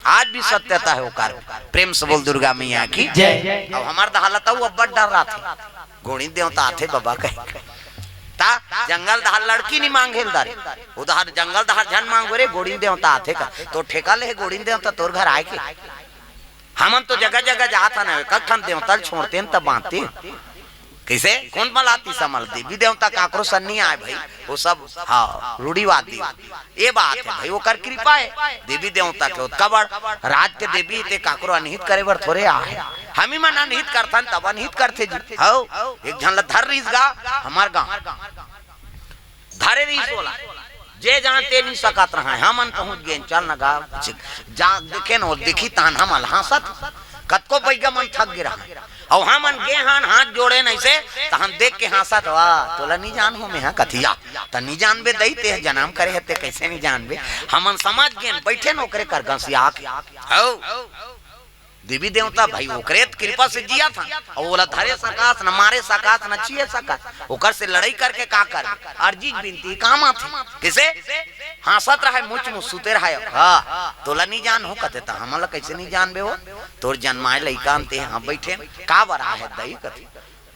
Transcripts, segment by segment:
आज भी सत्यता है वो कार। प्रेम से बोल दुर्गा मैया की जय। अब हमार हालत अब बड़ डर रहा था गोणी देवता आते बाबा कहे ता जंगल दहार लड़की नहीं मांगे दारे उधर जंगल दहार जन मांगो रे गोड़ी देवता आते का तो ठेका ले गोड़ी देवता तोर घर आए के हम तो जगह जगह जाता ना कखन देवता छोड़ते तब बांधते कैसे कौन मलाती समल देवी देवता काकरो सन्नी आए भाई वो सब हाँ रूढ़ीवादी ये बात है भाई वो कर कृपा है देवी देवता के कबड़ राज के देवी ते काकरो अनहित करे बर थोड़े आए हम ही मन अनहित करथन तब अनहित करते जी हो एक झन धर रहीस गा हमार गांव धरे रहीस बोला जे जानते नहीं सकत रहा है हमन पहुंच गए चल न गा जा देखे न देखी तान हम हंसत कतको पैगा मन थक गिरा और हमन गे हान हाथ जोड़े नहीं से तो हम देख के हंसत वाह तोला नहीं जान हो मैं कथिया त नहीं जानबे दई ते जन्म करे हते कैसे नहीं जानबे हमन समझ गए बैठे नौकरे कर गंसिया हो देवी देवता भाई ओकरे कृपा से जिया था और बोला धरे सकास न मारे सकास न छिए सकास ओकर से लड़ाई करके का कर अर्जी बिनती काम आथे किसे हंसत रहे मुछ मुछ सुते रहे हां तोला नहीं जान हो कते त हमला कैसे नहीं जानबे हो तोर जन्माए लइका अंते हां बैठे का बरा है दई कथी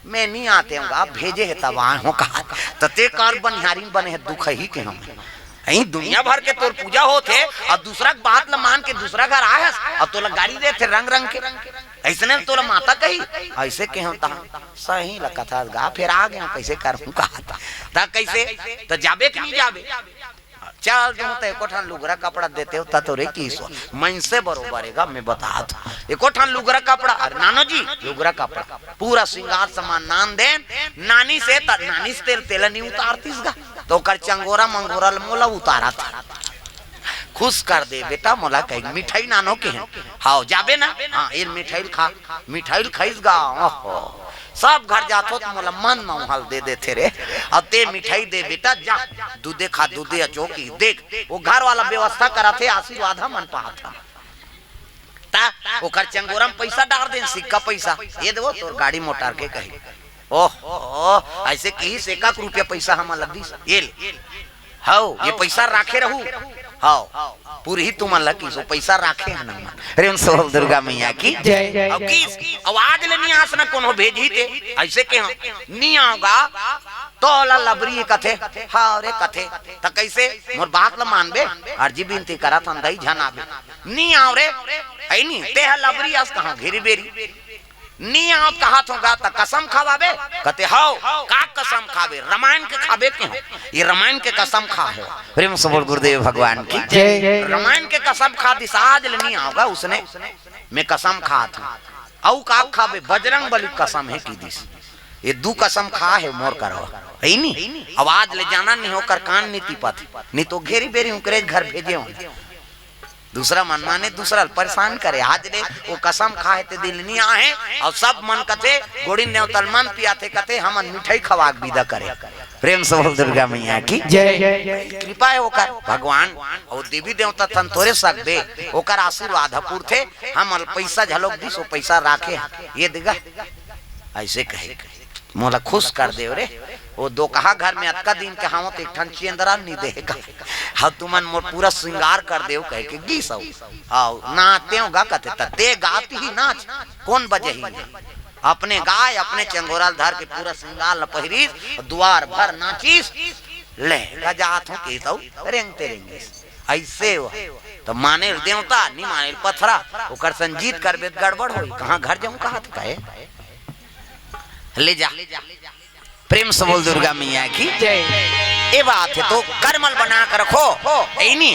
मैं नहीं आते हूं भेजे है तब आ हो कहा तते कार बनिहारी बने है दुख ही के हम यही दुनिया भर के तोर पूजा होते और दूसरा बात ल मान के दूसरा घर आया और तोला गाड़ी देते रंग रंग के ऐसने तोला माता कही ऐसे के हम सही लकथा गा फिर आ गया कैसे कर हूं कहा था कैसे तो जाबे कि नहीं जाबे चल जो तो एको ठान लुगरा कपड़ा देते हो तो रे की सो मन से बरोबर है मैं बता दू एको ठान लुगरा कपड़ा अरे नानो जी लुगरा कपड़ा पूरा श्रृंगार सामान नान देन नानी से नानी से तेल नहीं उतारतीस गा तो कर चंगोरा मंगोरा मोला उतारा था खुश कर दे बेटा मोला कहीं मिठाई नानो के हैं हाँ जाबे ना हाँ ये मिठाई खाइस गा सब घर जातो तो मोला मन महल दे देते रे अब ते मिठाई दे बेटा जा दूधे खा दूधे अचोकी देख वो घर वाला व्यवस्था करा थे आशीर्वाद मन पहा था ता ओकर चंगोरा में पैसा डाल दे सिक्का पैसा ये देवो तोर गाड़ी मोटर के कही ओह ऐसे कहीं से 1 रुपया पैसा हम लग दी ये हाउ ये पैसा राखे रहू हाउ पूरी ही तुम लगी सो पैसा राखे है ना रेम सोल दुर्गा मैया की जय अब किस आवाज ले नहीं आस ना कोनो भेजी थे ऐसे के नहीं आओगा तो ला लबरी कथे हां रे कथे त कैसे मोर बात ल मानबे अर्जी बिनती करा था दई झनाबे नहीं आओ रे ऐ नहीं ते लबरी आस कहां घेरी बेरी नहीं आप कहा होगा तो कसम खावाबे कहते हाउ का कसम खावे रामायण के खावे के ये रामायण के कसम खा है प्रेम से बोल गुरुदेव भगवान की जय रामायण के कसम खा दी आज नहीं आओगा उसने मैं कसम खा था औ का खावे बजरंग बली कसम है की दिस ये 2 कसम खा है मोर करो है नहीं आवाज ले जाना नहीं होकर कान नीति पथ नहीं तो घेरी बेरी उनके घर भेजे हो दूसरा मन माने दूसरा परेशान करे आज रे वो कसम खाए ते दिल नहीं आए और सब मन कथे गोड़ी नेवतल मन पिया थे कथे हमन मिठाई खवाक विदा करे प्रेम से बोल दुर्गा मैया की जय कृपा है ओकर भगवान और देवी देवता तंतोरे सकबे ओकर आशीर्वाद हपुर थे हम पैसा झलोक दी सो पैसा राखे ये देगा ऐसे कहे मोला खुश कर दे रे वो 2 कहा घर में अतका दिन के हम तो एक ठन चेंदरा नहीं देगा हाँ तुमन मोर पूरा श्रृंगार कर देव कह के गीस आओ नाते हो गा कहते ते गाती ही नाच कौन बजे ही अपने गाय अपने चंगोराल धर के पूरा श्रृंगार ल पहिरीस द्वार भर नाचिस ले गजात हो के तो रेंगते रेंगे ऐसे हो तो माने देवता नहीं माने पथरा ओकर संजीत करबे गड़बड़ होई कहां घर जाऊं कहां कहे ले जा प्रेम से बोल दुर्गा मैया की जय ये बात है तो कर्मल बना कर रखो ऐनी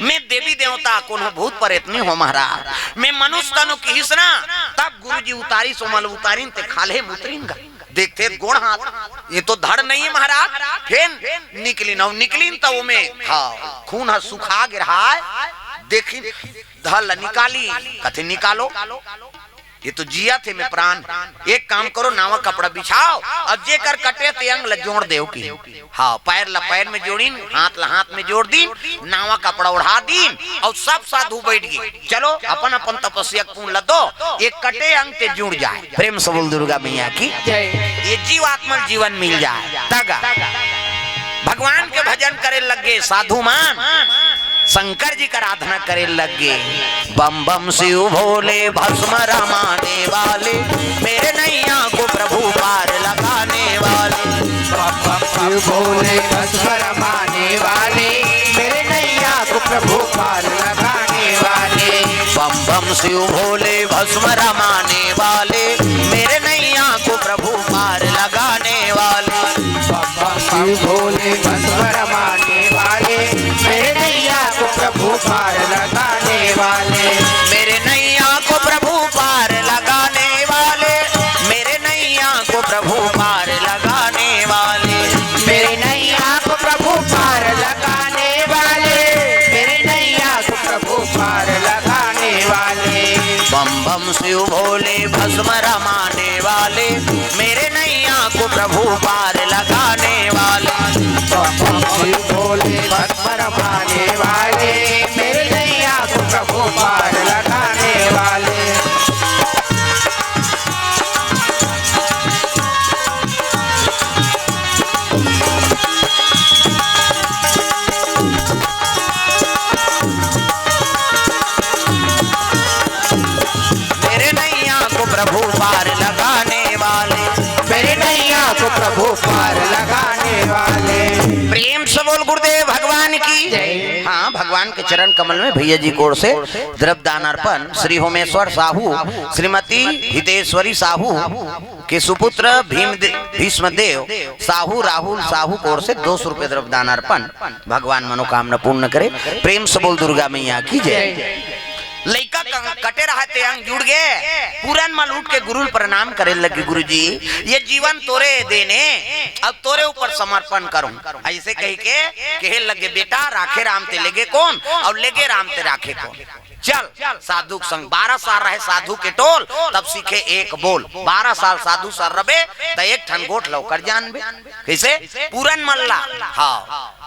मैं देवी देवता कोनो भूत प्रेत नहीं हो महाराज मैं मनुष्य तनु की हिस्ना तब गुरुजी उतारी सोमल उतारीन ते खाले मुतरीन का देखते गोड़ हाथ ये तो धड़ नहीं है महाराज फिर निकलीन तो में हाँ खून है सुखा गिरा देखी धल निकाली कथे निकालो ये तो जिया थे मैं प्राण एक काम करो नावा कपड़ा बिछाओ अब जे कर कटे ते अंग ल जोड़ देव की हाँ पैर ला पैर में जोड़ीन हाथ ला हाथ में जोड़ दीन नावा कपड़ा उड़ा दीन और सब साधु बैठ गए चलो अपन अपन तपस्या पूर्ण लदो एक कटे अंग ते जुड़ जाए प्रेम से बोल दुर्गा मैया की ये जीवात्मा जीवन मिल जाए तगा भगवान के भजन करे लगे साधु मान शंकर जी का आराधना करे लगे। बम बम शिव भोले भस्म रमाने वाले, मेरे नैया को प्रभु पार लगाने वाले। बम बम शिव भोले भस्म रमाने वाले, मेरे नैया को प्रभु पार लगाने वाले। बम बम शिव भोले भस्म रमाने वाले, मेरे नैया को प्रभु पार लगाने वाले। बम बम शिव भोले भस्म रमाने वाले, मेरे नैया को प्रभु पार लगाने वाले। मेरे नैया को प्रभु पार लगाने वाले, मेरे नैया को प्रभु पार लगाने वाले। मेरे नैया को प्रभु पार लगाने वाले, मेरे नैया को प्रभु पार लगाने वाले। बम बम शिव भोले भस्म रमाने वाले, मेरे नैया को प्रभु पार लगाने वाले। बम बम शिव भोले भस्म रमाने वाले, मेरे नैया को प्रभु पार लगाने वाले। मेरे नैया को प्रभु पार लगाने वाले, मेरे नैया को प्रभु पार लगाने वाले। प्रेम से बोल गुरुदेव भगवान की जय। हाँ, भगवान के चरण कमल में भैया जी कोर से द्रव्य दान अर्पण श्री होमेश्वर साहू श्रीमती हितेश्वरी साहू के सुपुत्र भीष्मदेव साहू राहुल साहू कोर से 200 रुपए द्रव्य दान अर्पण। भगवान मनोकामना पूर्ण करे। प्रेम से बोल दुर्गा मैया की जय। लइका कटे रहते अंग जुड़ गए, पूरन माल उठ के गुरु प्रणाम करे लगे। गुरु जी, ये जीवन तोरे देने, अब तोरे ऊपर समर्पण करूं। ऐसे कह के कहे लगे, बेटा राखे राम ते लेगे कौन, और लेगे राम ते राखे कौन। चल साधु संग 12 साल रहे साधु के टोल, तब सीखे एक बोल। 12 साल साधु सर रबे तो एक ठन गोठ लौकर जानबे। कैसे पूरन मल्ला हाँ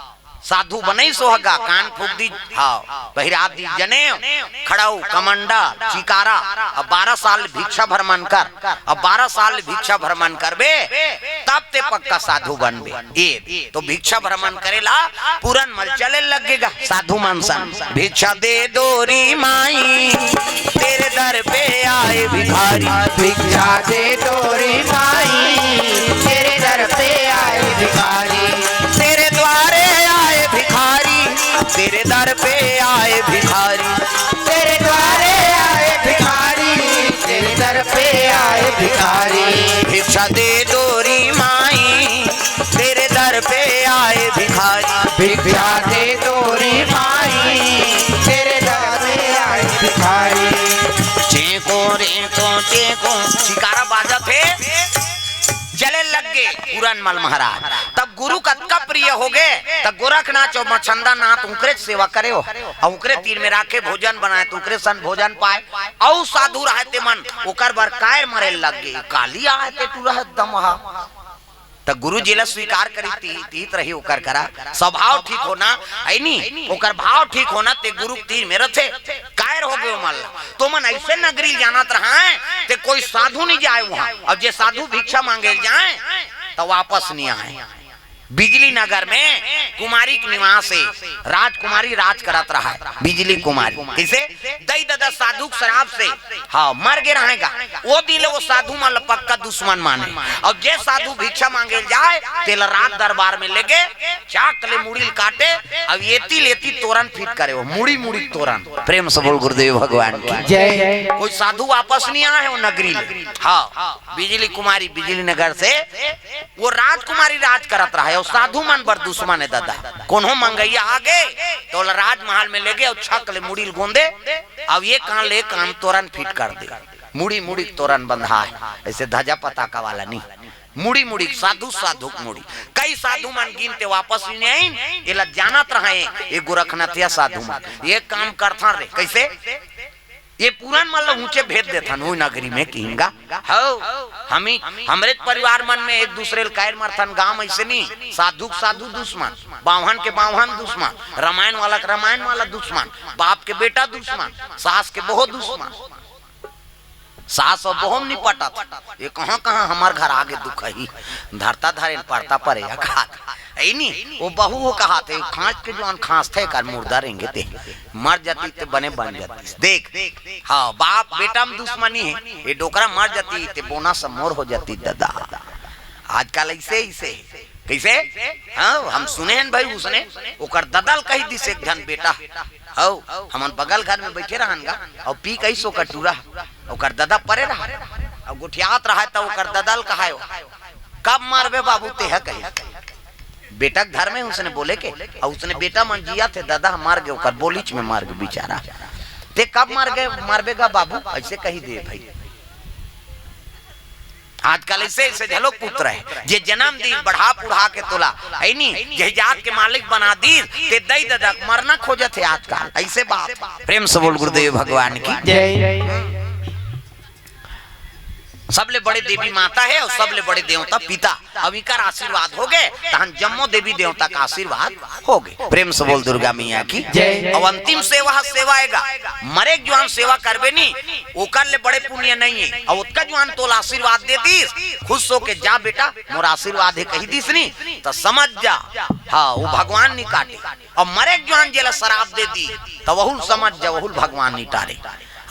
साधु बनई सोहगा, कान फूक दी हाँ पहिरा दी जने खड़ाऊ कमंडा चिकारा। अब 12 साल भिक्षा भ्रमण कर, अब 12 साल भिक्षा भ्रमण करबे तब ते पक्का साधु बनबे। ये तो भिक्षा भ्रमण करेला पूरन मल चले लगेगा। साधु मनसन भिक्षा दे दोरी माई, तेरे दर पे आए भिखारी। भिक्षा दे दोरी माई, तेरे दर पे आए भिखारी। तेरे द्वारे आए भिखारी, तेरे दर पे आए भिखारी। तेरे द्वारे आए भिखारी, तेरे दर पे आए भिखारी। भिक्षा दे दोरी माई, तेरे दर पे आए भिखारी। भिक्षा दे दोरी माई, तेरे दर पे आए भिखारी। चेको रे चेको शिकारा बाजा थे चले लग गए पूरन मल महाराज। तब गुरु कतका प्रिय हो गए, तब गोरखनाथ और मछंदा नाथ उनकरे सेवा करे हो, और उनकरे तीर में राखे भोजन बनाए तो उनकरे सन भोजन पाए। और साधु रहते मन ओकर बर कायर मरे लग गए, काली आए ते तू रह दमहा। तब गुरु जी ला स्वीकार करी तीत रही ओकर करा। स्वभाव ठीक होना ऐनी ओकर भाव ठीक होना ते गुरु तीर में रथे। कायर हो गए मल्ला तो मन ऐसे नगरी जानत रहा है ते कोई साधु नहीं जाए वहां, और जे साधु भिक्षा मांगे जाए तो वापस नहीं आए। बिजली नगर में कुमारी के निवास है, राजकुमारी राज करत रहा है। बिजली कुमारी कैसे दई दादा साधु शराब से हाँ मर गए रहेगा। वो दिल वो साधु मान पक्का दुश्मन माने, और जे साधु भिक्षा मांगे जाए तेल रात दरबार में लेके चाक ले मुड़ी काटे, अब येती लेती तोरन फिट करे वो मुड़ी मुड़ी तोरन। प्रेम से बोल गुरुदेव भगवान की जय। कोई साधु वापस नहीं आए वो नगरी में। हाँ बिजली कुमारी बिजली नगर से वो राजकुमारी राज करत रहा है, और साधु मन बर दुश्मन है दादा। कोनो मंगैया आगे तो राजमहल में ले गए और छक ले मुड़ी गोंदे, अब ये कान ले कान तोरन फिट कर दे। मुड़ी मुड़ी तोरन बंधा है, ऐसे ध्वजा पताका वाला नहीं, मुड़ी मुड़ी साधु साधु मुड़ी। कई साधु मन गिनते वापस नहीं आई, ये जानत रहे ये गोरखनाथिया साधु मन ये काम करता रे। कैसे ये पुरान मतलब ऊंचे भेद देता नो नगरी में किंगा हो हमी हमरे परिवार मन में एक दूसरे कायर मारथन। गांव ऐसे नहीं, साधु साधु दुश्मन, बावहन के बावहन दुश्मन, रामायण वाला के रामायण वाला दुश्मन, बाप के बेटा दुश्मन, सास के बहुत दुश्मन। सास और बहुम नहीं पटत, ये कहाँ कहाँ हमार घर आगे दुख ही धरता धरे पड़ता परे है नहीं वो बहू हो कहा थे खांच के जो खांस थे कर मुर्दा रहेंगे ते मर जाती ते बने बन जाती देख हाँ बाप बेटा में दुश्मनी है ये डोकरा मर जाती ते बोना सब मोर हो जाती दादा आजकल ऐसे ऐसे कैसे हाँ हम सुने हैं भाई उसने ओकर ददल कही दिस एक धन बेटा हो हमन बगल घर में बैठे रहनगा और पी कैसो कटूरा ओकर ददा परे रहा और गुठियात रहा तो ओकर ददल कहा कब मारबे बाबू ते है कही बेटा घर में उसने बोले के और उसने बेटा मन जिया थे दादा मार गए ओकर बोलीच में मार गए बेचारा ते कब मार गए मारबेगा बाबू ऐसे कही दे भाई आजकल ऐसे ऐसे झलो पुत्र है जे जन्म दी बढ़ा पुढ़ा के तोला है नी जहाज के मालिक बना दी ते दई दादा मरना खोजे थे आजकल ऐसे बात प्रेम से बोल गुरुदेव भगवान की जय सबले बड़े देवी माता है और सबले बड़े देवता पिता अब इनका आशीर्वाद हो गए तहन जम्मो देवी देवता का आशीर्वाद हो गए प्रेम से बोल दुर्गा मैया की जय और अंतिम सेवा सेवाएगा मरे जवान सेवा करबे नी ओकर ले बड़े पुण्य नहीं है और उसका जवान तो आशीर्वाद दे दीस खुश हो के जा बेटा मोर आशीर्वाद है कही दीस नी तो समझ जा हाँ वो भगवान नहीं काटे और मरे जवान जेला शराब दे दी तो वहुल समझ जा वहुल भगवान नहीं टारे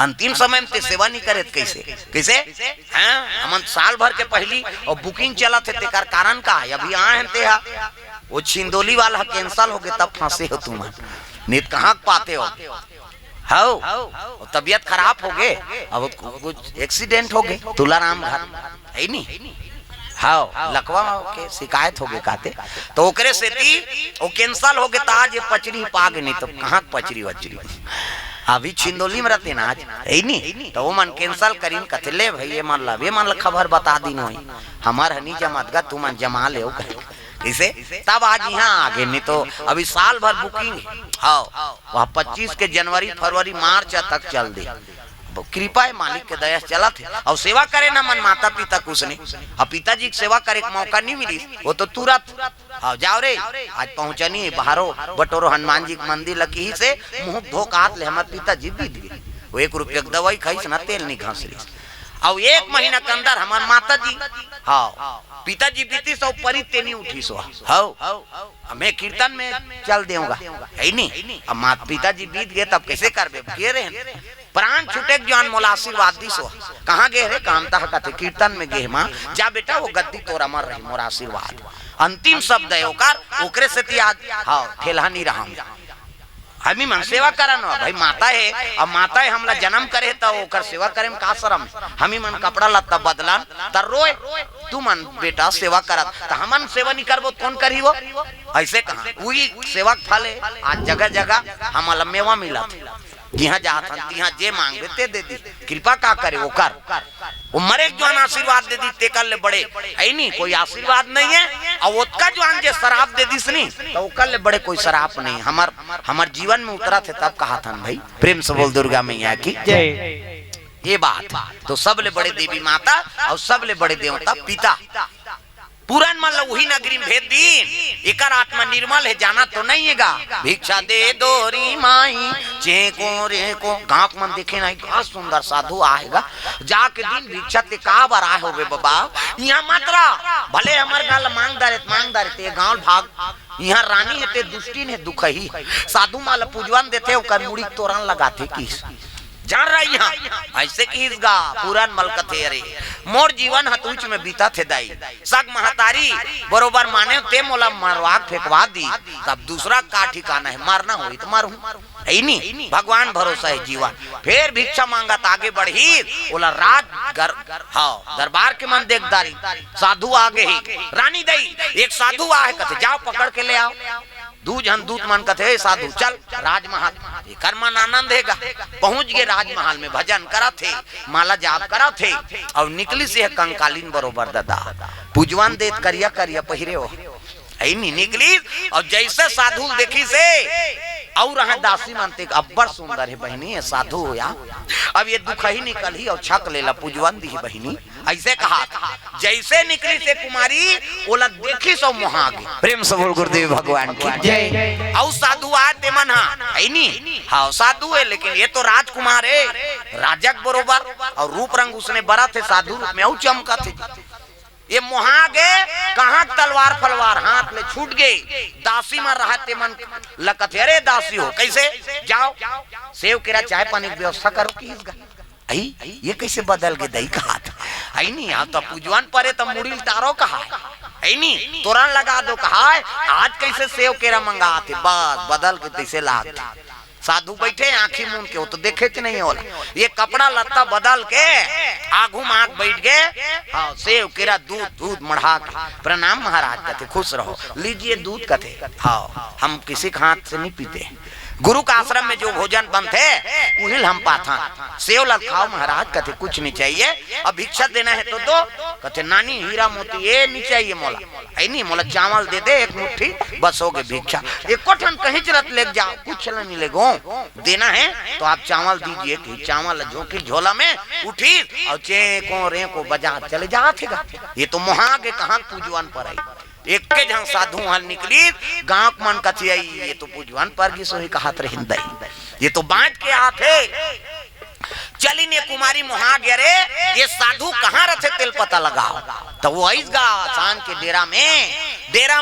अंतिम समय में ते सेवा नहीं करे कैसे कैसे हैं हम साल भर के पहली और बुकिंग चला थे तेकर कारण का है अभी आए हैं ते वो छिंदोली वाला कैंसल हो गए तब फंसे हो तुम नित कहाँ पाते हो तबीयत खराब हो गए अब कुछ एक्सीडेंट हो गए तुलाराम घर है नहीं हाँ लकवा के शिकायत हो गए कहते तो ओकरे से वो कैंसल हो गए ताज ये पचरी पाग नहीं तो कहाँ पचरी वचरी अभी छिंदोली में रहते ना आज है नहीं तो वो मन कैंसल करीन कथे ले भाई ये मान ला खबर बता दी नहीं हमार हनी जमात गा तू मन जमा ले कैसे तब आज यहाँ आगे नहीं तो अभी साल भर बुकिंग हाँ वह 25 के जनवरी फरवरी मार्च तक चल दे कृपा है मालिक के दया चला थे और सेवा करे ना मन माता पिता कुछ नहीं और पिताजी की सेवा करे मौका नहीं मिली वो तो तुरंत जाओ रे आज पहुंचनी बाहरो बटोरो हनुमान जी मंदिर लगी ही से मुंह धो काट ले हमारे पिताजी बीत गए वो 1 रुपया की दवाई खाई ना तेल नहीं घास रही और 1 महीना के अंदर हमारे माता जी हाँ पिताजी बीती सौ परी तेनी उठी सो हमें कीर्तन में चल देऊंगा है नहीं अब माता पिताजी बीत गए तब कैसे कर रहे प्राण छुटे जान मोला आशीर्वाद दी सो कहाँ गए रे कामता कहते कीर्तन में गे माँ जा बेटा वो गद्दी तोरा मर रही मोरा आशीर्वाद अंतिम शब्द है ओकरे से आज हाँ ठेला नहीं रहा हम ही मन सेवा करा ना भाई माता है अब माता है हमला जन्म करे तो ओकर सेवा करे में का शरम हम ही मन कपड़ा लत्ता बदलन त रोए तू मन बेटा सेवा करत त हमन सेवा नहीं करबो कौन करी वो ऐसे कहां वही सेवा फल है आज जगह जगह हमला मेवा मिला जहाँ जात तिहाँ जे मांगे ते दे दी कृपा का करे वो कर वो मरे जवान आशीर्वाद दे दी ते कर ले बड़े है नहीं कोई आशीर्वाद नहीं है और उसका जवान जे शराब दे दी नहीं तो वो कर ले बड़े कोई शराब नहीं हमार जीवन में उतरा थे तब कहा था भाई प्रेम से बोल दुर्गा मैया की जय ये बात तो सबले बड़े देवी माता और सबले बड़े देवता पिता पुरान मान लो वही नगरी में भेद दीन एकर आत्मा निर्मल है जाना तो नहीं हैगा भिक्षा दे दोरी माई जे को रे को गांव मन देखे नहीं क्या सुंदर साधु आएगा जाके दिन भिक्षा ते का बार आए होवे बाबा यहाँ मात्रा भले हमार गाल मांगदारे ते गांव भाग यहाँ रानी है ते दुष्टिन है दुख ही साधु माल पूजवान देते ओकर मुड़ी तोरण लगाते किस जान रहा यहाँ ऐसे किसगा पुरान मलकथे अरे मोर जीवन हतुच में बीता थे दाई सग महतारी बरोबर माने ते मोला मरवाक फेंकवा दी तब दूसरा का ठिकाना है मारना हो तो मारू है नहीं भगवान भरोसा है जीवन फिर भिक्षा मांगत आगे बढ़ी बोला राज हाँ दरबार के मन देखदारी साधु आगे ही रानी दई एक साधु आए कथे जाओ पकड़ के ले आओ दूजन दूत मन कथे साधु चल राजमहल कर्मन आनंद हैगा पहुंच गए राजमहल में भजन करा थे माला जाप करा थे और निकली से कंकालीन बरोबर दादा पूजवान देत करिया करिया पहिरे हो नहीं निकली और जैसे साधु देखी से और दासी मानते अब्बर सुंदर है बहनी है साधु हो या अब ये दुख ही निकल ही और छक लेला पूजवान दी बहनी ऐसे कहा जैसे निकली से कुमारी ओला देखी सो मोहागे प्रेम से बोल गुरुदेव भगवान की जय और साधु आते मन है नहीं हाँ साधु है लेकिन ये तो राजकुमार है राजक बरोबर और रूप रंग उसने बड़ा थे साधु रूप में और चमका थे ये मुहा गए कहाँ तलवार फलवार हाथ ले छूट गई। दासी में रहते मन लकत अरे दासी हो कैसे जाओ सेव केरा चाय पानी की व्यवस्था करो कि आई ये कैसे बदल के दही का हाथ आई नहीं यहाँ तो पूजवान परे तो मुड़ील तारो कहा है नहीं तोरण लगा दो कहा आज कैसे सेव केरा मंगाते बस बदल के तैसे लाते। साधु बैठे आंखी मूंद के वो तो देखे थे नहीं होला ये कपड़ा लत्ता बदल के आगू माग बैठ गए। हाँ सेव केरा दूध दूध मढ़ा के प्रणाम महाराज कहते खुश रहो लीजिए दूध कहते। हाँ हम किसी के हाथ से नहीं पीते गुरु का आश्रम में जो भोजन बनते उन्हें हम पाथा सेव लखाओ महाराज कहते कुछ नहीं चाहिए अब भिक्षा देना है तो दो कहते नानी हीरा मोती ये नहीं चाहिए मोला ऐ नहीं मोला चावल दे दे एक मुट्ठी बस हो गए भिक्षा एक कोठन कहीं चलत ले जाओ कुछ नहीं ले गो देना है तो आप चावल दीजिए कि चावल जो की झोला में उठी और चेको रे को बाजार चले जाते ये तो मुहा के कहाँ पूजवान पर आई एक के जहां साधु हल निकली गांव मन कचियाई ये तो पूजवान पर की सोही कहा हिंदई ये तो बांट के आते चली ने कुमारी मुहा गया रे ये साधु कहाँ रथे तेल पता लगाओ तो वो आइसगा शान के डेरा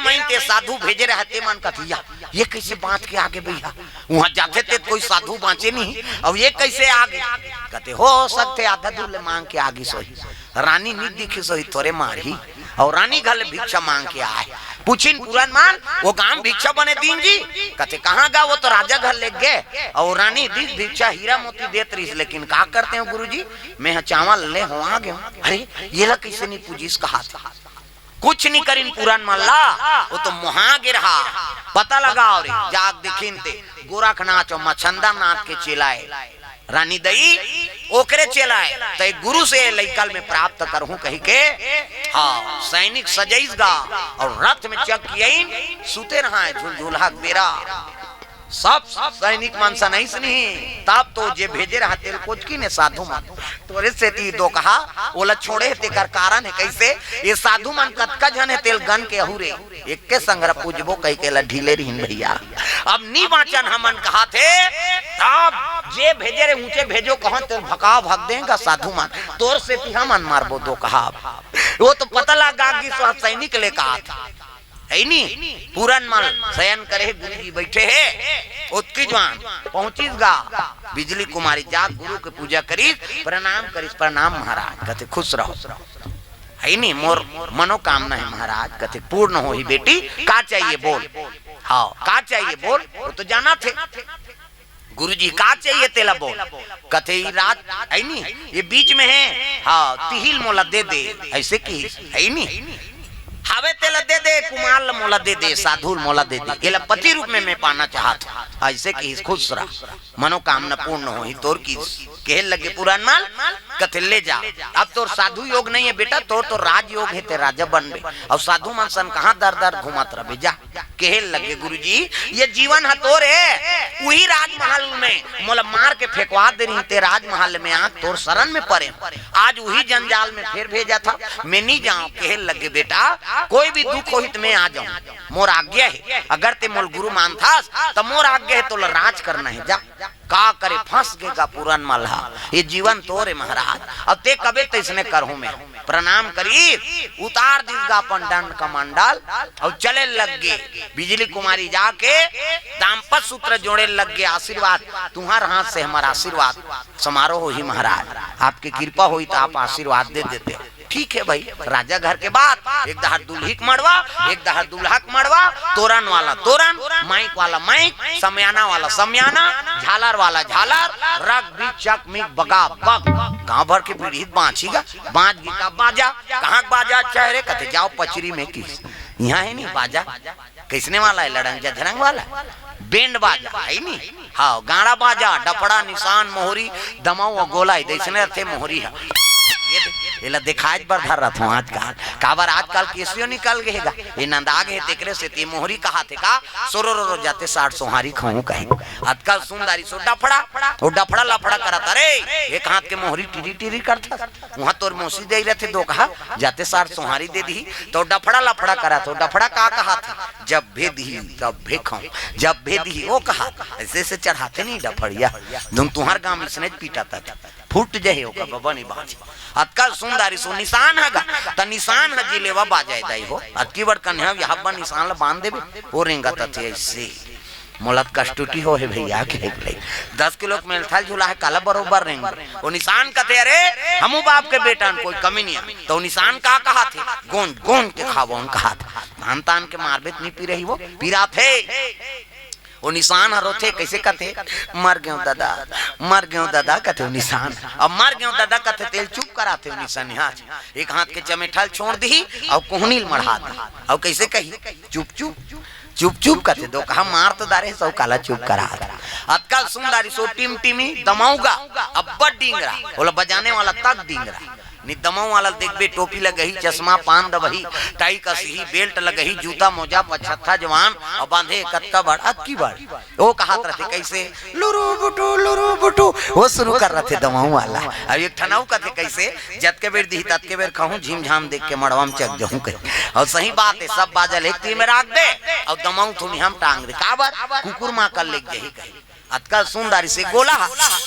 में ते साधु भेजे रहते मन कथिया ये कैसे बांट के आगे भैया वहां जाते थे कोई साधु बांचे नहीं अब ये कैसे आगे कहते हो सकते आधा दूर मांग के आगे सोही रानी नहीं दिखी सोही थोड़े मारी और रानी घर भिक्षा मांग के आए पूछिन पुरान मान वो गांव भिक्षा बने दीन जी कहते कहाँ गा वो तो राजा घर ले गए और रानी दी भिक्षा हीरा मोती देत रही लेकिन क्या करते हो गुरुजी मैं चावल ले हो आ गया अरे ये ला कैसे नहीं पूजिस कहा था कुछ नहीं करीन पुरान मल्ला वो तो मुहा गिरहा पता लगा और जाग दिखीन ते गोरखनाथ और मछंदा नाथ के चिल्लाए रानी दई ओकरे चलाए तो गुरु से लइकल में प्राप्त करहूं कही के। हाँ सैनिक सजैसगा और रथ में चक कियन सुते रहा झुलझुला बेरा सब सैनिक मानसा नहीं सुनी तब तो जे भेजे रहा तेल कोच की ने साधु मन तोरे से ती दो कहा ओला छोड़े ते कर कारण है कैसे ये साधु मन कतका जन है तेल गन के अहुरे एक के संग्रह पूजबो कई के ला ढीले रहिन भैया अब नी वाचन हमन कहा थे तब जे भेजे रे ऊंचे भेजो कहां तेल भका भाग देगा साधु मन तोर से ती हमन मारबो दो कहा वो तो पता लगा कि सैनिक ले कहा है नहीं पूरन मल शयन करे गुरु जी बैठे है उत्की जवान पहुंचीस गा बिजली कुमारी जाग गुरु के पूजा करीस प्रणाम महाराज कहते खुश रहो है नहीं मोर मनोकामना है महाराज कहते पूर्ण हो ही बेटी का चाहिए बोल। हाँ का चाहिए बोल वो तो जाना थे गुरु जी का चाहिए तेला बोल कहते रात है नहीं ये बीच में है। हाँ तिहिल मोला दे दे ऐसे की है नहीं हावे तेला दे दे कुमार मोला दे दे साधु मोला दे दे ये पति रूप में मैं पाना चाहता ऐसे की खुश रहा मनोकामना पूर्ण हो ही तोर की कह लगे पुरान माल कथे ले जा अब तोर साधु योग नहीं है बेटा तोर तो राज योग है ते राजा बन बे और साधु मनसन कहाँ दर दर घुमात रहे जा कह लगे गुरुजी ये जीवन है तोर है वही राजमहल में मोला मार के फेंकवा दे रही ते राजमहल में आंख तोर शरण में पड़े आज वही जंजाल में फिर भेजा था मैं नहीं जाऊं कह लगे बेटा कोई भी दुख हो तो मैं आ जाऊं मोर आज्ञा है अगर ते मोल गुरु मानथास तो मोर आज्ञा है तो राज करना है जा का करे फंस गएगा पुरान मल्हा ये जीवन तोरे महाराज अब ते कबे तैसने करहूं मैं प्रणाम करी उतार दीगा अपन दंड कमंडल और चले लग गए बिजली कुमारी जाके दाम्पत्य सूत्र जोड़े लग गए आशीर्वाद तुम्हारे हाथ से हमारा आशीर्वाद समारोह ही महाराज आपकी कृपा हुई तो आप आशीर्वाद दे देते ठीक है भाई राजा घर के बाद एक दहाड़ दुल्हिक मड़वा एक दहाड़ दुल्हक मड़वा तोरण वाला तोरण माइक वाला माइक समयाना वाला समयाना झालर वाला झालर रग भी चक मिक बगा बग गांव भर के पीढ़ी बाँचीगा बाँच गीता बाजा कहाँ बाजा चेहरे कहते जाओ पचरी में किस यहाँ है नहीं बाजा किसने वाला है लड़ंग झरंग वाला बैंड बाजा है नहीं। हाँ गाड़ा बाजा डपड़ा निशान मोहरी दमाऊ गोला इसने थे मोहरी है ये दिखाई बर धर रहा था आजकल काबर आजकल केसियो निकल गएगा ये नंदा गए तेकरे से ती मोहरी कहा थे का सोरो रो जाते 60 सोहारी खाऊं कहीं आजकल सुंदरी सो डफड़ा तो डफड़ा लफड़ा करता रे एक हाथ के मोहरी टीरी टीरी करता वहां तोर मौसी दे रहे थे दो कहा जाते 60 सोहारी दे दी तो डफड़ा लफड़ा करा तो डफड़ा का कहा था जब भी दी तब भी खाऊं जब भी दी वो कहा ऐसे से चढ़ाते नहीं डफड़िया तुम तुम्हार गांव में इसने पीटा था फूट जाए ओका बाबा नहीं बाजी अतका सुंदरी सो निशान हैगा त निशान ह जिलेवा बाजाय दाई हो अतकी बड़ कन्या यहां बा निशान ल बांध देबे ओ रेंगा तथे ऐसे मोलत कष्टुटी हो है भैया के भाई 10 किलो में थल झूला है काला बरोबर रेंग वो निशान कहते अरे हमू बाप के बेटा कोई कमी नहीं है तो निशान का कहा थे गोंद गोंद के खावो उनका हाथ धान तान के मारबेत नहीं पी रही वो पीरा थे वो निशान हरो थे कैसे कहते मर गयो दादा कहते निशान अब मर गयो दादा कहते तेल चुप कराते निशान हाथ एक हाथ के चमेठल छोड़ दी और कोहनील मढ़ा दी और कैसे कही चुप चुप चुप चुप कहते दो कहा मार तो दारे सौ काला चुप करा अतकाल सुंदरी सो टिम टिमी दमाऊगा अब्बा डिंगरा बोला बजाने वाला तक डिंगरा नि दमाऊ वाला देखबे टोपी लगही चश्मा पान दबही टाई कसही बेल्ट लगही जूता मोजा पछत्था जवान और बांधे कत्का बड़ अक्की बड़ वो कहात रहते कैसे लुरु बुटू वो शुरू कर रहे थे दमाऊ वाला अब एक ठनाऊ कहते कैसे जत के बेर दी तत के बेर कहूं झिम झाम देख के मड़वा में चक जाऊं कहीं और सही बात है सब बाजल एक तीर में राख दे और दमाऊ तुम हम टांग दे का बात कुकुर मां कर ले गई कहीं अतका सुंदरी से गोला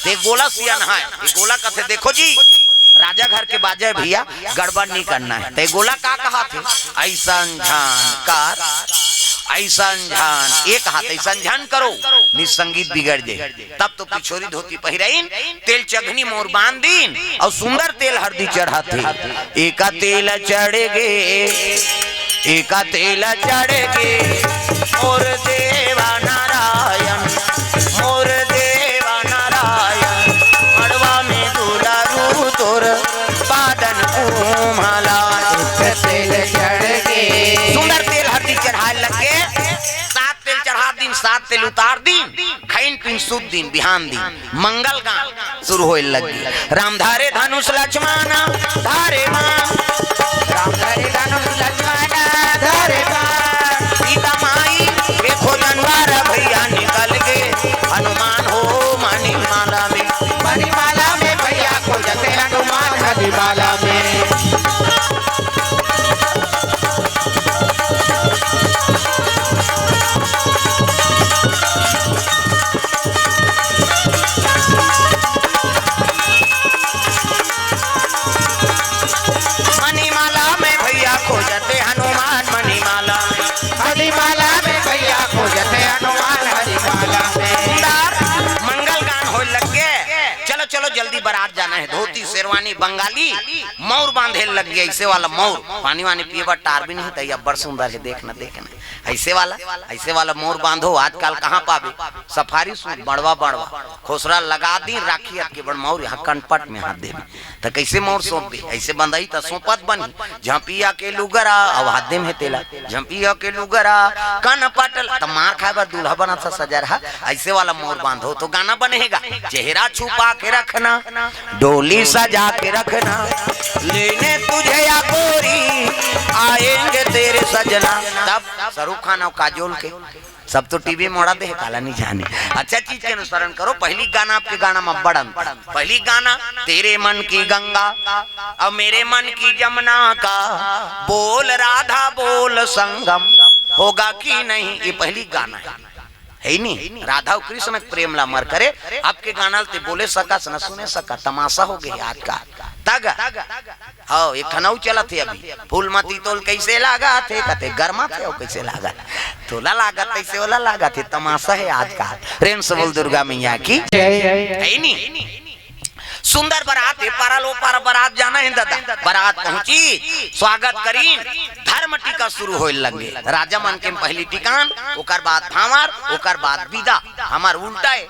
ते गोला सियान है ये गोला कहते देखो जी राजा घर के बाजे भैया गड़बड़ नहीं करना है ते गोला का कहा थे ऐसा झान एक हाथ ऐसा झान करो निसंगीत बिगड़ जाए तब तो पिछोरी धोती पहिराइन तेल चघनी मोर बांध दीन और सुंदर तेल हरदी चढ़ाते एका तेल चढ़ गे मोर देवा नारायण मड़वा में दुलारू तोर बादन उमाला तेल चढ़ गे सुंदर तेल हरदी चढ़ा लगे 7 तेल चढ़ा दिन 7 तेल उतार दिन खैन पिन सुद दिन बिहान दिन मंगल गान शुरू होए लगी राम धारे धनुष लक्ष्मण धारे मां राम धारे धनुष लक्ष्मण धारे मां सीता माई देखो जनवार भैया निकल गए हनुमान हो मणिमाला में भैया को जैसे हनुमान मणिमाला में भैया खोजते हनुमान मणिमाला में भैया को जैसे हनुमान मणिमाला में मंगल गान हो लगे चलो चलो जल्दी बारात जाना है धोती शेरवानी बंगाली मोर बांधे लग गया ऐसे वाला मोर पानी वानी पिए बार टार भी नहीं था बड़ सुंदर है देखना ऐसे वाला मोर बांधो आजकल कहाँ पावे सफारी सूट बड़वा खोसरा लगा दी राखी के बड़ मोर यहाँ कनपट में हाथ दे तो कैसे मोर सौंप दे ऐसे बंधाई तो सौंपत बनी झंपिया के लुगरा अब हाथ दे में तेला झंपिया के लुगरा कनपट तो मार खाए बार दूल्हा बना था सजा रहा ऐसे वाला मोर बांधो तो गाना बनेगा चेहरा छुपा के रखना डोली सजा के रखना लेने तुझे या गोरी आएंगे तेरे सजना तब शाहरुख खान और काजोल के सब तो टीवी मोड़ा दे काला नहीं जाने अच्छा चीज के अनुसरण करो पहली गाना आपके गाना में बड़न पहली गाना तेरे मन की गंगा और मेरे मन की जमुना का बोल राधा बोल संगम होगा कि नहीं ये पहली गाना है नहीं राधा और कृष्ण प्रेम ला मर करे आपके गाना ते बोले सका न सुने सका तमाशा हो गया आज का तग हाँ एक खनाऊ चला थे अभी फूल मती तोल कैसे लागा थे कहते गर्मा थे और कैसे लागा तोला लागा कैसे वाला लागा थे तमाशा है आज का प्रेम से बोल दुर्गा मैया की है नहीं सुंदर बारात है पारालो पार बारात जाना है दादा बारात पहुंची स्वागत करीन धर्म टीका शुरू होए लगे राजा मन के पहली टिकान ओकर बाद भावर ओकर बाद विदा हमार उल्टा है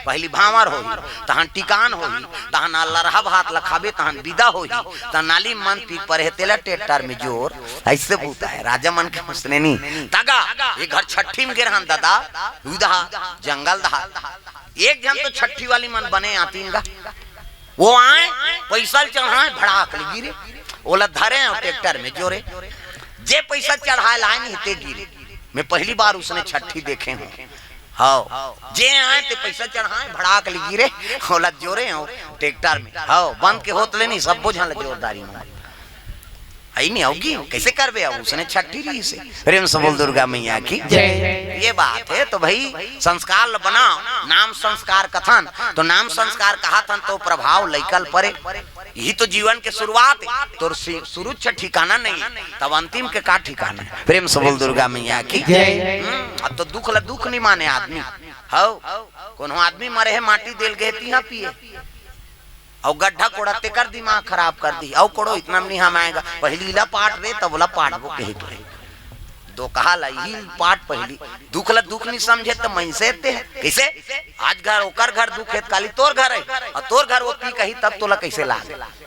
पहली भावर होई तहन टिकान होई तहन लरहा भात लखाबे तहन विदा होई त नाली मन पी पर तेला टेटर में जोर ऐसे पूता है राजा मन के हंसने नहीं तगा ये घर छठी में गिरहन दादा विदा जंगल दहा एक जन तो छठी वाली मन बने आतीन का वो आए पैसा चढ़ाए भड़ाक गिरे ओला धरे और ट्रैक्टर में जोरे जे पैसा चढ़ाए लाए नहीं ते गिरे मैं पहली बार उसने छठी देखे हूँ हाँ जे आए ते पैसा चढ़ाए भड़ाक गिरे ओला जोरे हो ट्रैक्टर में हाँ बंद के होतले नहीं सब बुझल जोरदारी में आई नहीं होगी कैसे कर बे उसने छठी रही से प्रेम से बोल दुर्गा मैया की ये बात है। तो भाई संस्कार बनाओ, नाम संस्कार कथन, तो नाम संस्कार कहा था तो प्रभाव लैकल परे, यही तो जीवन के शुरुआत है। तो शुरू से ठिकाना नहीं तब अंतिम के का ठिकाना। प्रेम से बोल दुर्गा मैया की। अब तो दुख दुख नहीं माने आदमी, हो कोनो आदमी मरे है माटी देल गए तिहा पिए और गड्ढा कोड़ते कर दिमाग खराब कर दी और कोड़ो इतना नहीं हम आएगा पहलीला पाठ रे तबला पाठ वो कहे दो कहा लाई पाठ पहली दुख नहीं समझे तो मैं से कैसे आज घर ओकर घर दुख है काली तोर घर है और तोर घर वो पी कही तब तोला कैसे ला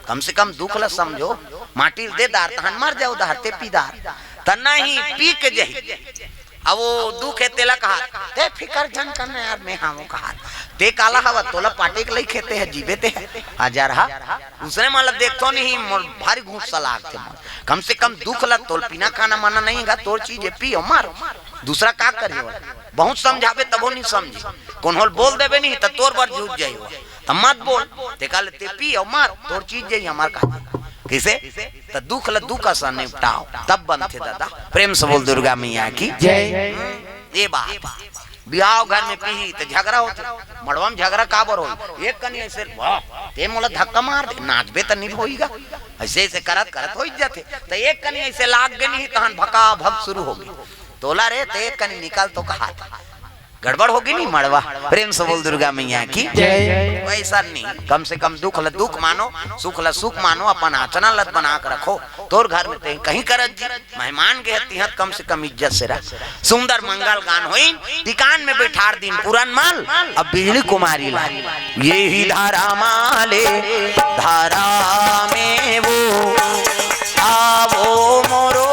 कम से कम दुख ला समझो माटी दे दार तहन मर जाओ दारते पीदार तना ही पी के जही अब वो दुख है तेला कहा ते फिकर जन करना यार मैं हाँ वो कहा ते काला हवा तोला पाटे के लिए खेते है जीवे ते हजार हा उसने मतलब देखतो नहीं भारी घूस सलाह थे कम से कम दुख लग तोल पीना खाना माना नहीं गा तोर चीज पियो मार दूसरा का करियो बहुत समझावे तबो नहीं समझी कौन होल बोल देवे नहीं तो तोर बार झूठ जाइयो तब मत बोल ते काले ते पियो मार तोर चीज जाइए हमार का किसे तो दुख ल दुख सा निपटाओ तब बनते दादा। प्रेम से बोल दुर्गा मैया की ये बात बिहाव घर में पी तो झगड़ा होता मड़वा में झगड़ा काबर हो एक कनी ऐसे ते मोला धक्का मार दे नाचबे तो नहीं होईगा ऐसे ऐसे करत करत हो जाते तो एक कनी ऐसे लाग गई नहीं तहन भका भग शुरू होगी तोला रे ते एक कनी निकल तो कहा गड़बड़ होगी नहीं मड़वा। प्रेम से बोल दुर्गा मैया की वैसा नहीं कम से कम दुख ल दुख मानो सुख ल सुख मानो अपन आचना लत बना कर रखो तोर घर में ते कहीं करत जी मेहमान के तिहत कम से कम इज्जत से रख सुंदर मंगल गान होई दुकान में बैठार दिन पुरान माल अब बिजली कुमारी ला ये ही धारा माले धारा में वो आवो मोरो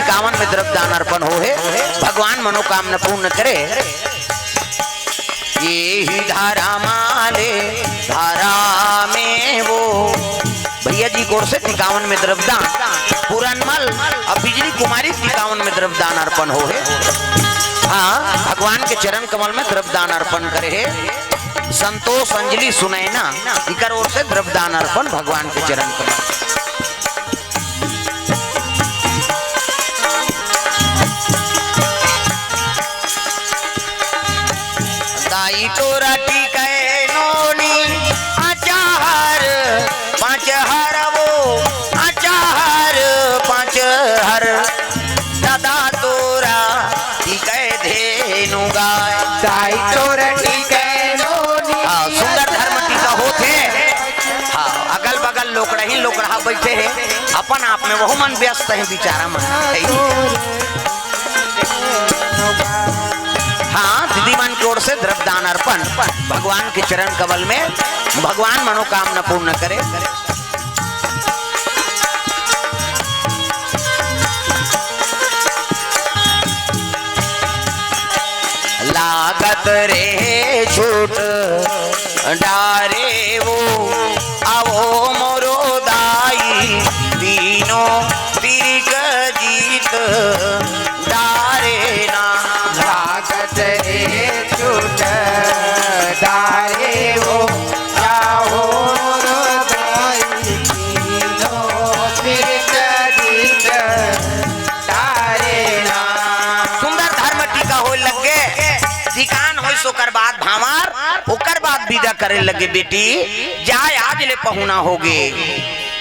कावन में द्रव्य दान अर्पण हो है भगवान मनोकामना पूर्ण करे ये ही धारा माले धारा में वो भैया जी कोर से 51 में द्रव्य दान पुरान मल अब बिजली कुमारी 51 में द्रव्य दान अर्पण हो है। हाँ भगवान के चरण कमल में द्रव्य दान अर्पण करे है संतोष अंजलि सुनैना इकर ओर से द्रव्य दान अर्पण भगवान के चरण कमल। टोराटी कहे नोनी अचार पांच हर वो अचार पांच हर दादा तोरा टी कहे धेनु गाय दाई टोराटी कहे नोनी। हाँ सुंदर धर्म टीका होते हाँ अगल बगल लोग रहा बैठे है अपन आप में वह मन व्यस्त है बेचारा मन। हाँ दीदी मन की ओर से द्रव्य दान अर्पण भगवान के चरण कमल में भगवान मनोकामना पूर्ण करे। लागत रे छूट डारे वो आवो मोरो दाई तीनों तिरिक जीत डारे ना लागत रे छूट डारे वो आवो मोरो दाई तीनों तिरिक जीत डारे ना। सुंदर धर्म टीका हो लगे दिकान हो सोकर बाद भामार ओकर बाद विदा करे लगे बेटी जाय आज ले पहुना होगे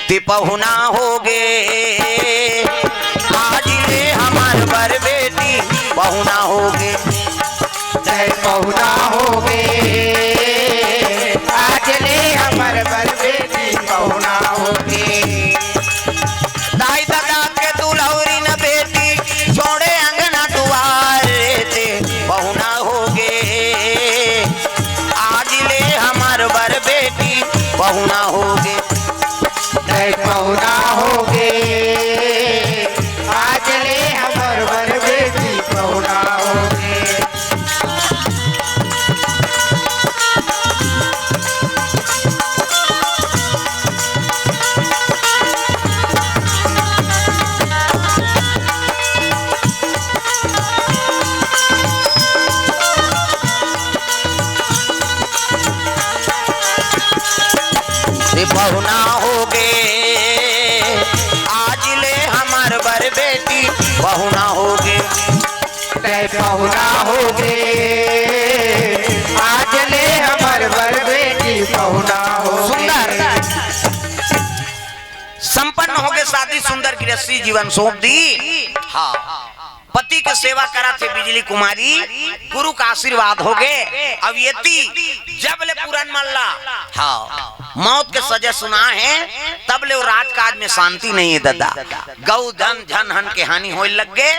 ते पहुना होगे आज ले हमार बर बेटी पहुना होगे जय पहुना होगे आज ले हमार बर बेटी पहुना होगे। दाई दादा के दुलौरी न बेटी छोड़े अंगना बेटी बहुना होगे, तय बहुना होगे, आज ले हमर बर बेटी बहुना होगे। सुंदर संपन्न हो गए, शादी सुंदर गृहस्थी जीवन सौंप दी। हाँ, पति के सेवा करा थे बिजली कुमारी, गुरु का आशीर्वाद हो गए। अब ये जब ले पूरन मल्ला हाँ मौत के सजा सुना है, तब ले वो राजकाज में शांति नहीं है दादा। गौ धन झन हन के हानि होने लग गए।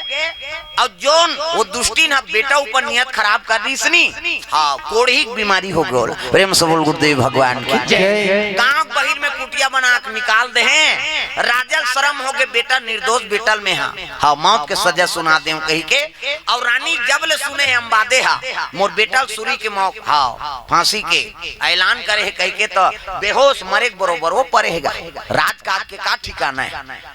और जोन वो दुष्टी ना बेटा ऊपर नियत खराब कर रही सनी, हाँ कोढ़ी बीमारी हो गई। प्रेम से बोल गुरुदेव भगवान की जय। गांव बहिर में कुटिया बना के निकाल दे हैं, राजल शर्म हो गए, बेटा निर्दोष बेटल में हाँ मौत के सजा सुना दे कही के। और रानी जब ले सुने है अंबादे हा मोर बेटा सूरी के मौत हाँ फांसी के ऐलान करे है कही के, तो बेहोश मरे बरोबर वो पड़ेगा। राजकाज के का ठिकाना है।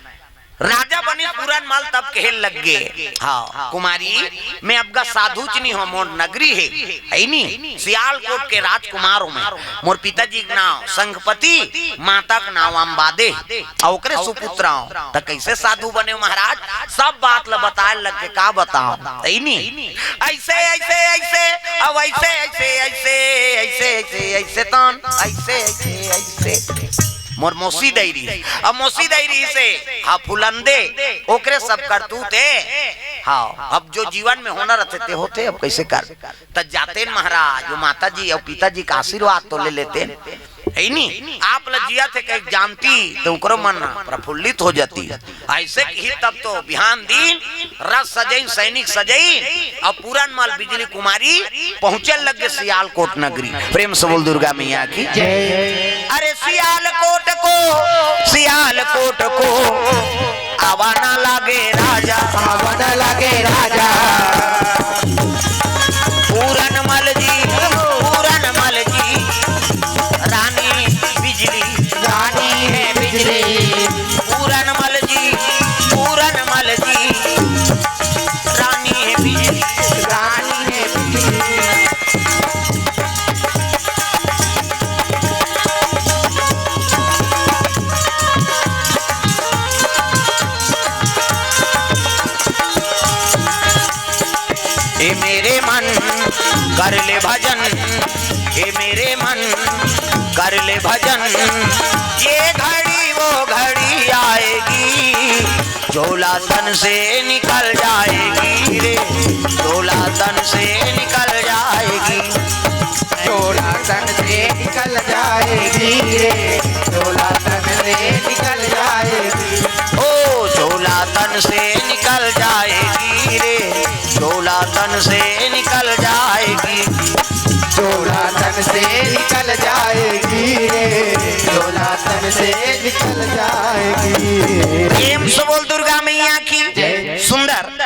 राजा बनी पूरन माल तब कहल लग गए, हाँ कुमारी मैं अबगा साधु चनी हो, मोर नगरी है नी सियालकोट के राजकुमारों में मोर पिताजी का नाम संघपति, माता का नाम अंबादे, ओकरे सुपुत्र तो कैसे साधु बने महाराज। सब बात ल बताए लग के का बताओ नी, ऐसे ऐसे ऐसे अब ऐसे ऐसे ऐसे ऐसे ऐसे ऐसे तन ऐसे ऐसे ऐसे मोर मौसी दैरी, अब मौसी दैरी से हाँ फुलंदे ओकरे सब करतूते हाँ अब जो जीवन में होना रहते थे होते। अब कैसे कर तब जाते महाराज, वो माता जी और पिताजी का आशीर्वाद तो ले लेते है नी। आप लजिया थे कहीं जानती तो उकरो मन प्रफुल्लित हो जाती। ऐसे ही तब तो बिहान दिन रथ सजई, सैनिक सजई और पूरन माल बिजली कुमारी पहुंचे लगे सियालकोट नगरी। प्रेम से बोल दुर्गा मैया की जय। अरे सियालकोट को आवाना लागे राजा, आवाना लागे राजा, पूरन मल जी रानी बिजली, रानी है बिजली, पूरन मल जी रानी है बिजली, रानी है बिजली। ए मेरे मन कर ले भजन, ए मेरे मन कर ले भजन, ये घड़ी वो घड़ी आएगी, झोला तन से निकल जाएगी रे, झोला तन से निकल जाएगी, झोला तन से निकल जाएगी रे, झोला तन से निकल जाएगी, ओ झोला तन से निकल जाएगी रे, झोला तन से निकल जाएगी, झोला तन से निकल जाएगी रे, झोला तन से निकल जाएगी। प्रेम से बोल दुर्गा मैया की सुंदर।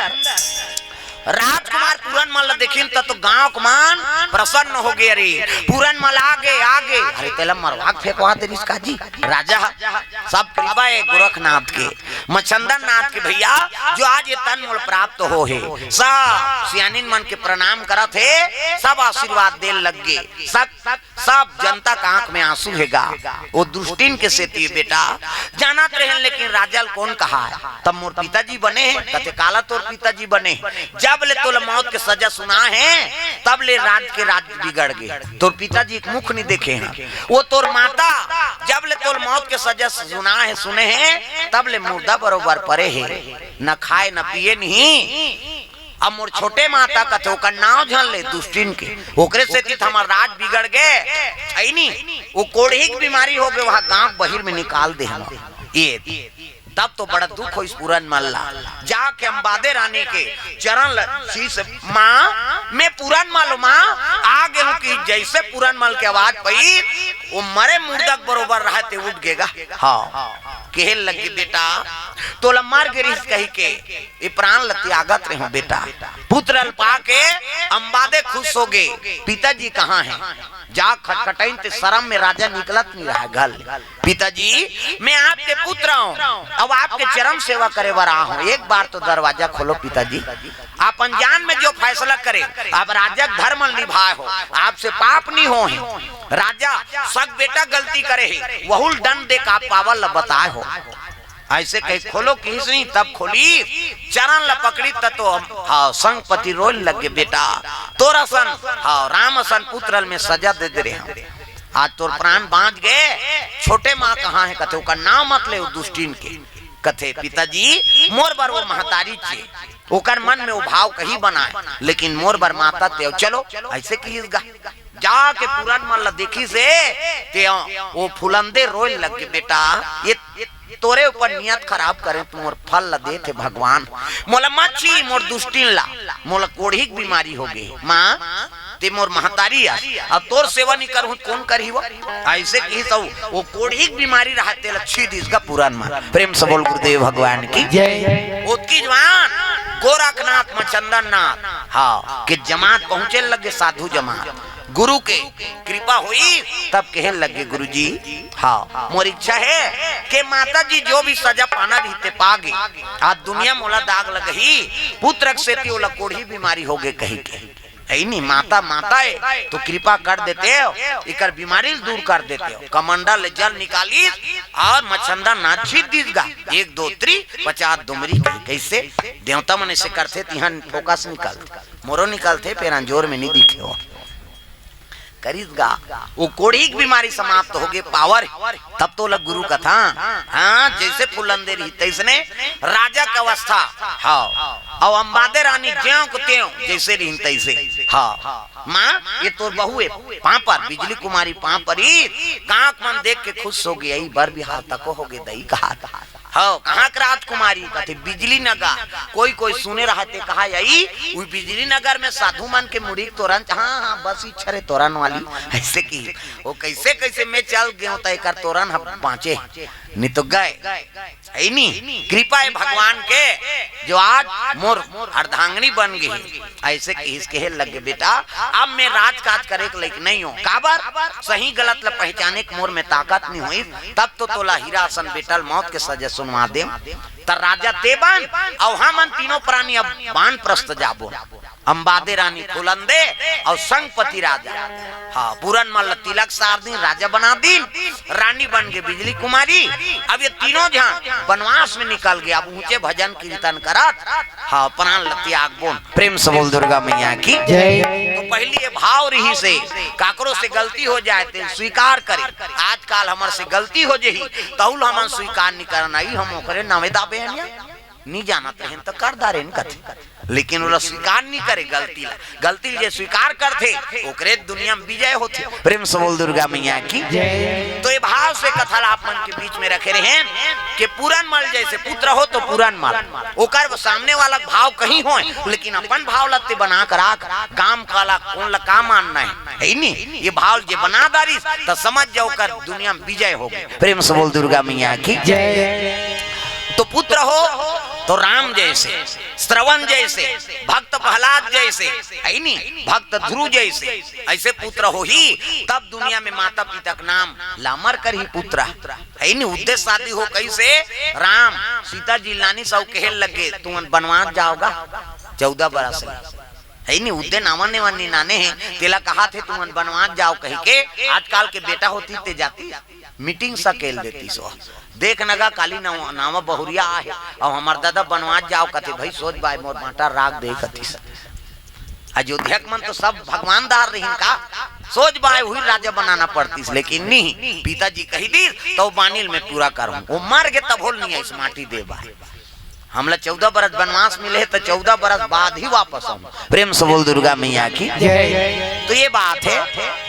राजकुमार पूरन मल देखिन तो गांव कमान प्रसन्न हो गए। अरे पूरन मल आगे आगे, अरे तेला मरवाक फेंकवा दे रिश्का जी। राजा सब कृपा है गोरखनाथ के, मचंदन नाथ के भैया जो आज ये तन मूल प्राप्त हो है। सब सियानिन मन के प्रणाम करत है, सब आशीर्वाद दे लग गए। सब जनता का आंख में आंसू हैगा। वो दुष्टिन के सेती बेटा जानत रहे, लेकिन राजल कौन कहा है। तब मोर पिताजी बने हैं, कते काला तोर पिताजी बने। जब ले तोला मौत के सजा सुना है, तब ले राज के राज बिगड़ गए। तोर पिताजी एक मुख नहीं देखे हैं। वो तोर माता जब ले तोर मौत के सजा सुना है, सुने हैं, तब ले मुर्दा बरोबर परे है, न खाए न पिए नहीं। अब मोर छोटे माता कथे ओकर नाव झन ले दुष्टिन के, ओकरे से तीत हमार राज बिगड़ गए। ऐनी वो कोढ़ी की बीमारी हो गए, वहां गांव बहिर में निकाल दे हम ये। तब तो बड़ा दुख हो इस पूरन मल्ला। जाके अंबादे रानी के चरण शीश, माँ मैं पूरन मल माँ आ गए हूँ कि जैसे पूरन मल की आवाज पई, वो मरे मुर्दक बरोबर रहते उठ गेगा। हाँ कहल लगी बेटा तोला मार गिरी कही के ये प्राण त्यागत रहे बेटा। पुत्र अल्पा के अंबादे खुश हो गए। पिताजी कहाँ हैं? जा खटखटाइन ते शर्म में राजा निकलत नहीं रहा घर। पिताजी मैं आपके पुत्र हूँ, अब आपके चरम सेवा करे वर रहा हूँ, एक बार तो दरवाजा खोलो पिताजी। आप अनजान में जो फैसला करे, आप राजा धर्म निभाए हो, आपसे पाप नहीं हो। राजा सब बेटा गलती करे है, वहुल दंड दे का पावल बताए हो। ऐसे कहीं खोलो किस नहीं, तब खोली चरण ल पकड़ी तो हाँ संगपति रोल लगे बेटा तोरा सन हाँ राम सन पुत्रल में सजा दे दे रहे आज तोर प्राण बांध गए। छोटे माँ कहाँ है कथे ओकर नाम मत ले दुष्टिन के कथे पिताजी मोर बर वो महतारी चे ओकर मन में वो भाव कहीं बनाए लेकिन मोर बर माता ते चलो ऐसे कीसगा जाके पुरान मन देखी से ते वो फुलंदे रोए लगे बेटा ये तोरे ऊपर नियत खराब करे तू मोर फल ला दे थे भगवान मोला मच्छी मोर दुष्टिन ला मोला कोढ़ी बीमारी हो गई माँ ते मोर महतारी अब तोर सेवा नहीं करूँ कौन करी वो ऐसे की तो वो कोढ़ी बीमारी रहते लच्छी दिस का पुरान मां प्रेम से बोल गुरुदेव भगवान की जय। उसकी जवान गोरखनाथ मचंदन नाथ हाँ के जमात पहुंचे लगे साधु जमात गुरु के कृपा हुई तब कहे लगे गुरुजी हाँ मोर इच्छा है कि माता जी जो भी सजा पाना रहते पागे आज दुनिया मोला दाग लगही पुत्र से कोढ़ी बीमारी हो गए कहीं के नहीं माता माता है तो कृपा कर देते हो इकर बीमारी दूर कर देते हो कमंडल जल निकाली और मच्छंदा नाच छीट दीजगा 1 2 3 50 दुमरी कैसे देवता मन से करते तिहन फोकस निकालते मोरो निकालते पेरा जोर में नहीं दिखे हो करीगा वो कोढ़ी की बीमारी समाप्त हो गई पावर तब तो लग गुरु का था हाँ जैसे फुलंदे रही तैसने राजा का अवस्था हाँ और अंबादे रानी ज्यों को त्यों जैसे रही तैसे हाँ माँ ये तो बहू है पापर बिजली कुमारी पापरी कांक मन देख के खुश हो गई बर बिहार तक हो गए दही कहा हाँ कहाँ राजकुमारी कहते बिजली नगर कोई कोई सुने रहते कहा यही वो बिजली नगर में साधु मन के मुड़ी तोरन हाँ हाँ बस इच्छा रे तोरन वाली ऐसे की वो कैसे कैसे मैं चल गया तय कर तोरन हम पांचे नहीं तो गए नहीं कृपा है भगवान के जो आज मोर अर्धांगनी बन गई ऐसे कहे लगे बेटा अब मैं राजकाज करे के लायक नहीं हूँ काबर सही गलत ला पहचाने के मोर में ताकत नहीं हुई तब तो तोला हीरा सन बेटल मौत के सजा सुनवा दे तर राजा ते बान और हम तीनों प्राणी अब बान प्रस्त जाबो अंबादे रानी फुलंदे और संगपति राजा हाँ पूरन मल तिलक सार दिन राजा बना दिन रानी बन गए बिजली कुमारी। अब ये तीनों जहां वनवास में निकल गया अब ऊंचे भजन कीर्तन करत हाँ प्राण लत्याग बोल प्रेम से बोल दुर्गा मैया की जय। तो पहली ये भाव रही से काकरो से गलती हो जाए तो स्वीकार करे आजकल हमारे से गलती हो जाही तहुल हम स्वीकार नहीं करना हम ओकरे नामे दाबे नहीं जाना तो कर दारे कथे लेकिन वो स्वीकार नहीं करे गलती जे स्वीकार करते ओकरे दुनिया में विजय होते प्रेम से बोल दुर्गा मैया की तो ये भाव से कथा आप मन के बीच में रखे रहे कि पुरान मल जैसे पुत्र हो तो पुरान मल ओकर सामने वाला भाव कहीं हो लेकिन अपन भाव लत्ते बना कर राख काम काला कौन ला काम मानना है नहीं ये भाव जे बना दारी तो समझ जाओ कर दुनिया में विजय हो गए प्रेम से बोल दुर्गा मैया की जय। तो पुत्र हो तो राम जैसे श्रवण जैसे भक्त प्रहलाद जैसे है नहीं भक्त ध्रुव जैसे ऐसे पुत्र हो ही तब दुनिया में माता पिता का नाम लामर कर ही पुत्र है नहीं उद्देश्य शादी हो कैसे राम सीता जी लानी सब कहे लगे तुम बनवास जाओगा 14 बरस है नहीं उद्दे नामने वानी नाने हैं तेला कहा थे तुम बनवास जाओ कही के आजकल के बेटा होती ते जाती मीटिंग सकेल देती सो देख नगा काली नामा बहुरिया है और हमार दादा बनवास जाओ कथे भाई सोच बाय मोर माटा राग दे कथी अयोध्या मन तो सब भगवान दार रही का सोच बाय हुई राजा बनाना पड़ती लेकिन नहीं पिताजी कही दी तो बानिल में पूरा करूं वो मर गए तब होल नहीं है इस माटी दे बा हमला 14 बरस वनवास मिले तो 14 बरस बाद ही वापस आऊं प्रेम से बोल दुर्गा मैया की तो ये बात है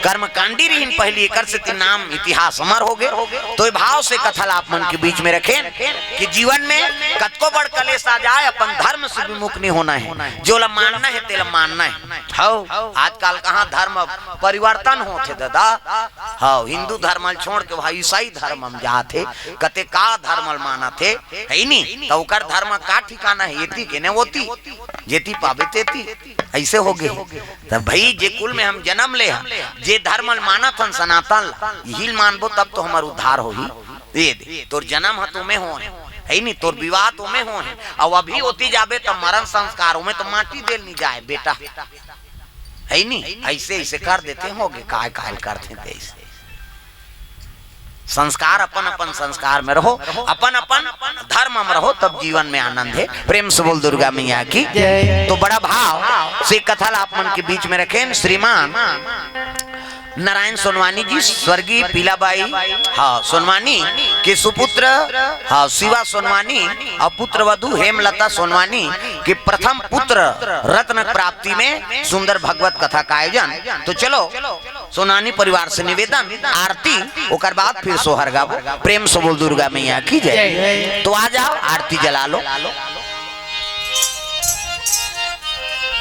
कर्मकांडी रही पहली कर से नाम इतिहास अमर हो गए तो ये भाव से कथा आप मन के बीच में रखें कि जीवन में कतको बड़ कलेश आ जाए अपन धर्म से विमुख नहीं होना है जो ला मानना है तेला मानना है हाँ आजकल कहाँ धर्म परिवर्तन होते दादा हाँ हिंदू धर्म छोड़ के भाई ईसाई धर्म हम जाते कते का धर्म माना थे है नहीं तो धर्म का ठिकाना है येती के ने होती जेती पावे तेती ऐसे हो गए तब भाई जे कुल में हम जन्म ले जे धर्म माना थन सनातन यही मानबो तब तो हमार उद्धार हो ही ये तोर जन्म है तुम्हें हो है नहीं तोर विवाह तुम्हें हो है और अभी होती जाबे तो मरण संस्कारों में तो माटी देल नहीं जाए बेटा है नहीं ऐसे ऐसे कर देते होगे काय काय करते ऐसे संस्कार अपन अपन संस्कार में रहो, अपन अपन धर्म में रहो, तब जीवन में आनंद है। प्रेम से बोल दुर्गा मैया की। तो बड़ा भाव से कथा आप मन के बीच में रखें। श्रीमान नारायण सोनवानी जी, स्वर्गीय पीलाबाई हाँ सोनवानी के सुपुत्र हाँ शिवा सोनवानी और पुत्र वधु हेमलता सोनवानी के प्रथम पुत्र रत्न प्राप्ति में सुंदर भगवत कथा का आयोजन। तो चलो सोनानी परिवार से निवेदन, आरती ओकर बाद फिर सोहर गावो। प्रेम से बोल दुर्गा मैया की जय। तो आ जाओ, आरती जला लो।